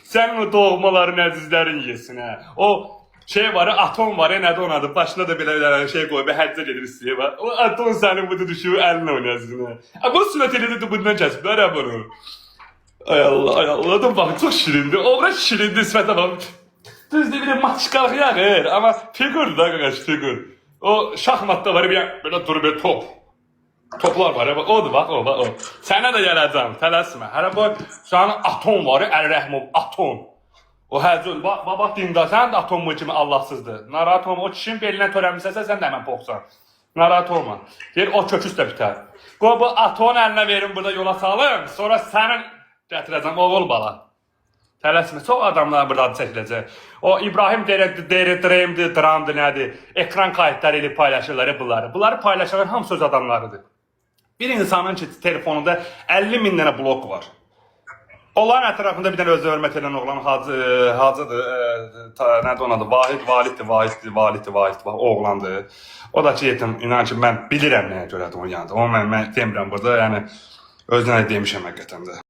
Sənin o doğmaların əzizlərin yesin hə. O şey var, atom var, nədir onun adı? Başına da belə şey qoyub, həccə gedir istəyir var. O atom sənin budu düşüb, əlinlə oynayasın hə. Bu sünət elədi bundan kəsiblər hə bunu. Ay Allah, ay Allah, da bak çok şirindi. Oğlan şirindi, sifete bak. Düz de bir de maçkalık yakır ama figür da arkadaş, figür. O şahmatta var bir böyle dur bir top. Toplar var ya bak, odur bak o bak o. Sana da geleceğim, telaşma. Hele bak şu an atom var ya, El-Rəhmov, atom. O həzül, bak dində sən də atom kimi Allahsızdır. Narahat olma, o kişinin belinə törənmişsə sən də həmən poxsan. Narahat olma. Deyir, o köküs də bitər. Qoy bu atomun əlinə verin, burada yola salın, sonra sənin gətirəcəm, oğul bala. Tələsmə, çox adamlar burada adı çəkiləcək. O İbrahim Dream'dir, Dram'dır, nədir? Ekran kayıtları ilə paylaşırlar bunları. Bunları paylaşanlar hamısı öz adamlarıdır. Bir insanın ki, telefonunda 50 min dənə blok var. Onların ətrafında bir dənə özü hörmət edən oğlan Hacıdır, nədir onun adı? Vahiddir, oğlandır. O da ki, yetim, inan ki, mən bilirəm nəyə görədir onun yanında. Onu mən demirəm burada, yəni özünə demişəm həqiqətən də.